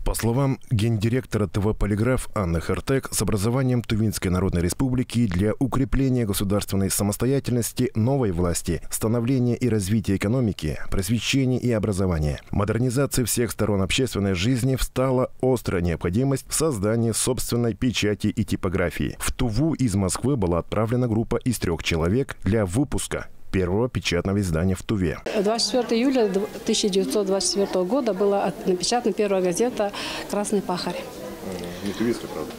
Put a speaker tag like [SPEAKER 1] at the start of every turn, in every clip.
[SPEAKER 1] По словам гендиректора ТВ «Полиграф» Анны Хартек, с образованием Тувинской Народной Республики для укрепления государственной самостоятельности, новой власти, становления и развития экономики, просвещения и образования, модернизации всех сторон общественной жизни встала острая необходимость в создании собственной печати и типографии. В Туву из Москвы была отправлена группа из 3 человек для выпуска первого печатного издания в Туве.
[SPEAKER 2] 24 июля 1924 года была напечатана первая газета «Красный пахарь».
[SPEAKER 1] Не тувинская, правда?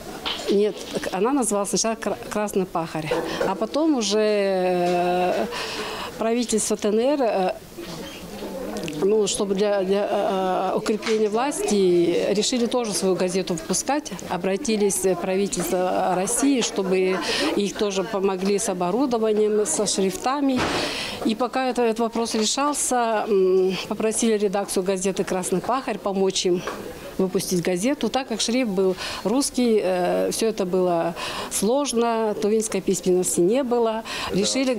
[SPEAKER 2] Нет, она называлась сначала «Красный пахарь». А потом уже правительство ТНР, чтобы для укрепления власти, решили тоже свою газету выпускать. Обратились в правительство России, чтобы их тоже помогли с оборудованием, со шрифтами. И пока этот вопрос решался, попросили редакцию газеты «Красный пахарь» помочь им выпустить газету. Так как шрифт был русский, все это было сложно, тувинской письменности не было. Решили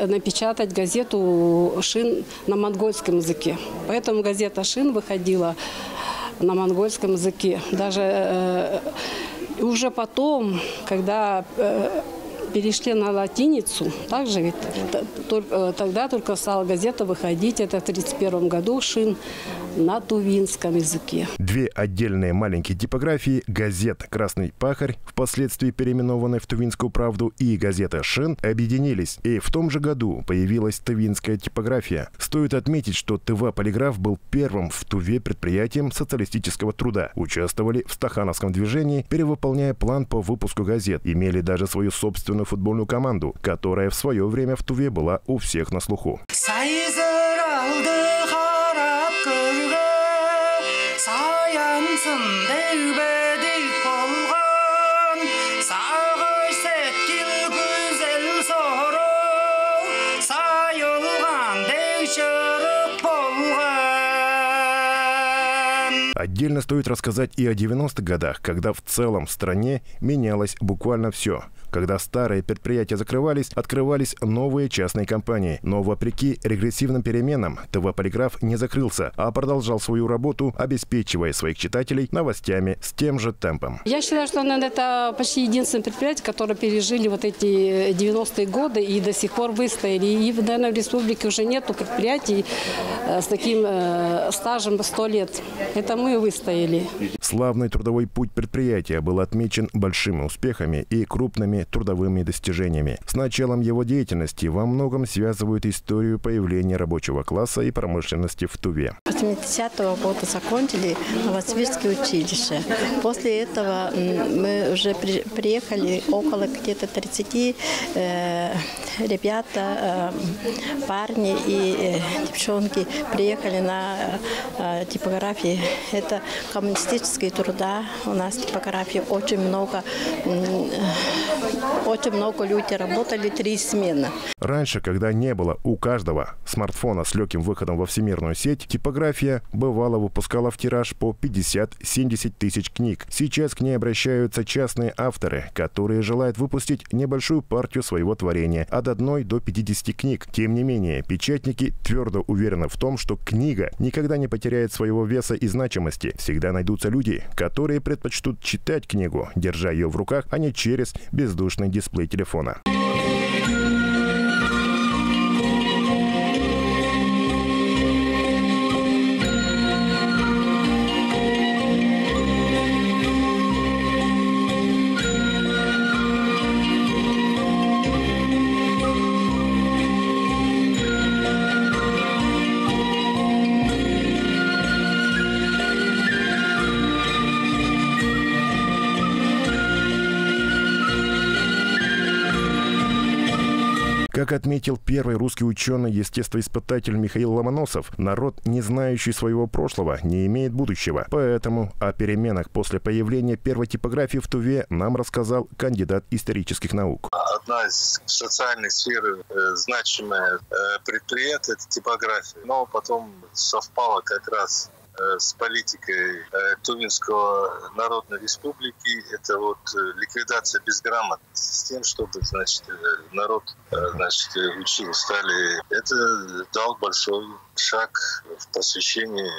[SPEAKER 2] напечатать газету «Шин» на монгольском языке. Поэтому газета «Шин» выходила на монгольском языке. Даже уже потом, когда перешли на латиницу, также ведь тогда только стала газета выходить, это в 1931 году, «Шин» на тувинском языке. 2
[SPEAKER 1] отдельные маленькие типографии, газета «Красный пахарь», впоследствии переименованной в «Тувинскую правду», и газета «Шин» объединились, и в том же году появилась тувинская типография. Стоит отметить, что ТВ «Полиграф» был первым в Туве предприятием социалистического труда. Участвовали в стахановском движении, перевыполняя план по выпуску газет. Имели даже свою собственную футбольную команду, которая в свое время в Туве была у всех на слуху. Отдельно стоит рассказать и о 90-х годах, когда в целом в стране менялось буквально все. Когда старые предприятия закрывались, открывались новые частные компании. Но вопреки регрессивным переменам ТВ «Полиграф» не закрылся, а продолжал свою работу, обеспечивая своих читателей новостями с тем же темпом.
[SPEAKER 2] Я считаю, что это почти единственное предприятие, которое пережили вот эти 90-е годы и до сих пор выстояли. И, наверное, в республике уже нету предприятий с таким стажем 100 лет. Это мы выстояли.
[SPEAKER 1] Славный трудовой путь предприятия был отмечен большими успехами и крупными трудовыми достижениями. С началом его деятельности во многом связывают историю появления рабочего класса и промышленности в Туве.
[SPEAKER 3] 80-го года закончили Новосибирское училище. После этого мы уже приехали около где-то 30 ребята, парни и девчонки приехали на типографии. Это коммунистические труда. У нас в типографии очень много людей работали 3 смены.
[SPEAKER 1] Раньше, когда не было у каждого смартфона с легким выходом во всемирную сеть, типография бывало выпускала в тираж по 50-70 тысяч книг. Сейчас к ней обращаются частные авторы, которые желают выпустить небольшую партию своего творения от 1 до 50 книг. Тем не менее, печатники твердо уверены в том, что книга никогда не потеряет своего веса и значимости. Всегда найдутся люди, которые предпочтут читать книгу, держа ее в руках, а не через бездушный дисплей телефона. Как отметил первый русский ученый-естествоиспытатель Михаил Ломоносов, народ, не знающий своего прошлого, не имеет будущего. Поэтому о переменах после появления первой типографии в Туве нам рассказал кандидат исторических наук.
[SPEAKER 4] Одна из социальных сфер значимое предприятие – это типография. Но потом совпало как раз с политикой Тувинской Народной Республики, это ликвидация безграмотности, с тем, чтобы, народ, учил, стали. Это дал большой шаг в посвящении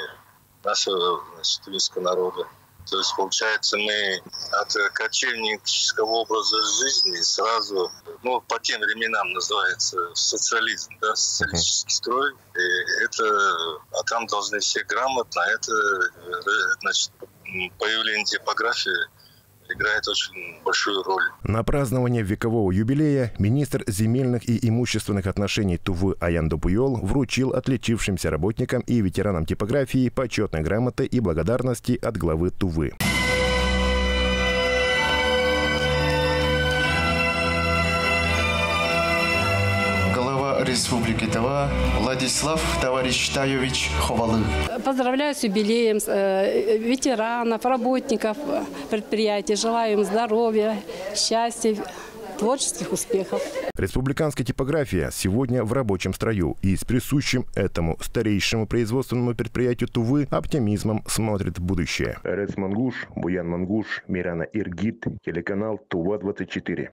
[SPEAKER 4] нашего, значит, тувинского народа. То есть, получается, мы от кочевнического образа жизни сразу, ну, по тем временам называется социализм, да, социалистический строй. И это, а там должны все грамотно, это, значит, появление типографии играет очень большую роль.
[SPEAKER 1] На празднование векового юбилея министр земельных и имущественных отношений Тувы Аян Допуйол вручил отличившимся работникам и ветеранам типографии почетные грамоты и благодарности от главы Тувы.
[SPEAKER 5] Республики Тыва Владислав Товарищ-Таевич Ховалы.
[SPEAKER 2] Поздравляю с юбилеем ветеранов, работников предприятий. Желаю им здоровья, счастья, творческих успехов.
[SPEAKER 1] Республиканская типография сегодня в рабочем строю и с присущим этому старейшему производственному предприятию Тувы оптимизмом смотрит в будущее. Эрец Мангуш, Буян Мангуш, Мирана Иргит, телеканал Тува-24.